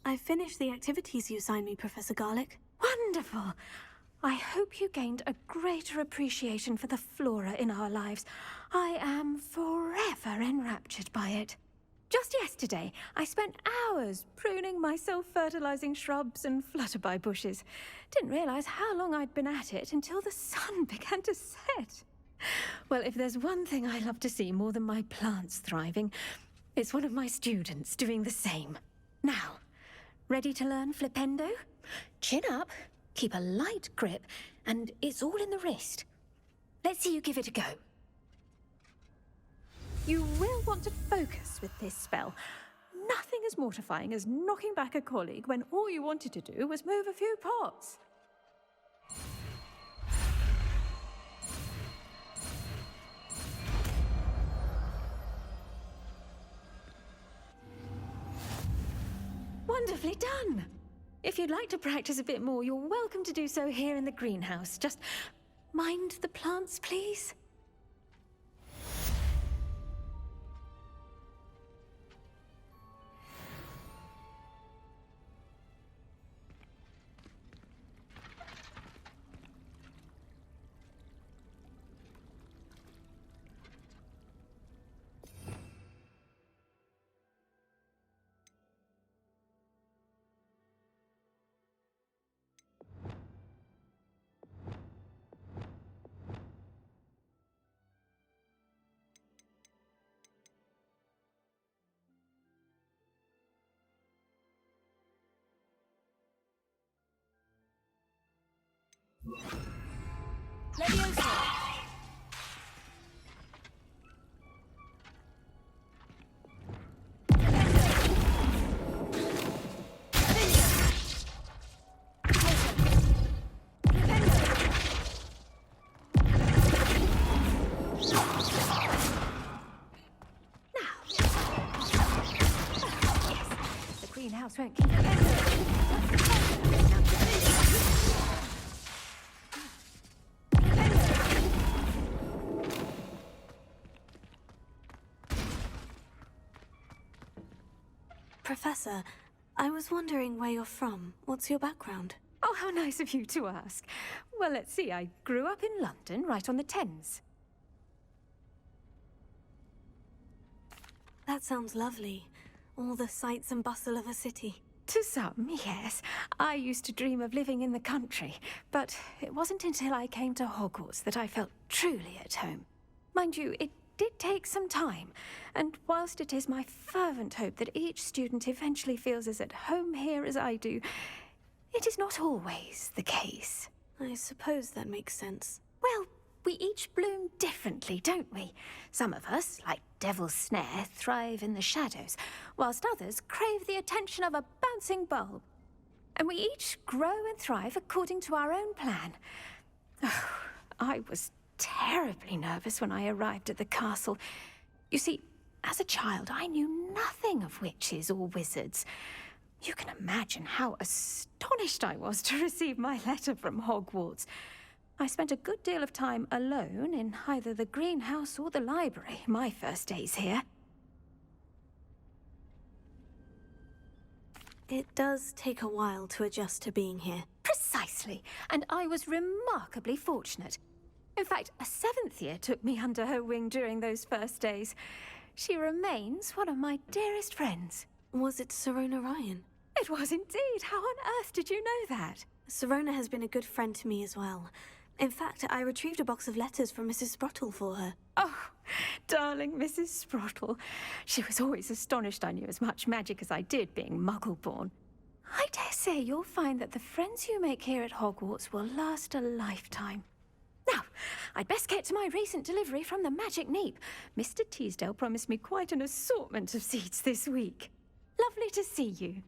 I finished the activities you assigned me, Professor Garlick. Wonderful! I hope you gained a greater appreciation for the flora in our lives. I am forever enraptured by it. Just yesterday, I spent hours pruning my self-fertilizing shrubs and flutterby bushes. Didn't realize how long I'd been at it until the sun began to set. Well, if there's one thing I love to see more than my plants thriving, it's one of my students doing the same. Now, ready to learn flipendo? Chin up, keep a light grip, and it's all in the wrist. Let's see you give it a go. You will want to focus with this spell. Nothing as mortifying as knocking back a colleague when all you wanted to do was move a few pots. Wonderfully done! If you'd like to practice a bit more, you're welcome to do so here in the greenhouse. Just mind the plants, please. Leviosa! Greenhouse won't keep it. Professor, I was wondering where you're from. What's your background? Oh, how nice of you to ask. Well, let's see. I grew up in London, right on the Thames. That sounds lovely. All the sights and bustle of a city. To some, yes. I used to dream of living in the country, but it wasn't until I came to Hogwarts that I felt truly at home. Mind you, it did take some time, and whilst it is my fervent hope that each student eventually feels as at home here as I do, it is not always the case. I suppose that makes sense. Well, we each bloom differently, don't we? Some of us, like Devil's Snare, thrive in the shadows, whilst others crave the attention of a bouncing bulb. And we each grow and thrive according to our own plan. Oh, I was terribly nervous when I arrived at the castle. You see, as a child, I knew nothing of witches or wizards. You can imagine how astonished I was to receive my letter from Hogwarts. I spent a good deal of time alone in either the greenhouse or the library my first days here. It does take a while to adjust to being here. Precisely, and I was remarkably fortunate. In fact, a seventh year took me under her wing during those first days. She remains one of my dearest friends. Was it Sirona Ryan? It was indeed. How on earth did you know that? Sirona has been a good friend to me as well. In fact, I retrieved a box of letters from Mrs. Sprottle for her. Oh, darling Mrs. Sprottle. She was always astonished I knew as much magic as I did, being Muggle-born. I dare say you'll find that the friends you make here at Hogwarts will last a lifetime. Now, I'd best get to my recent delivery from the Magic Neep. Mr. Teasdale promised me quite an assortment of seeds this week. Lovely to see you.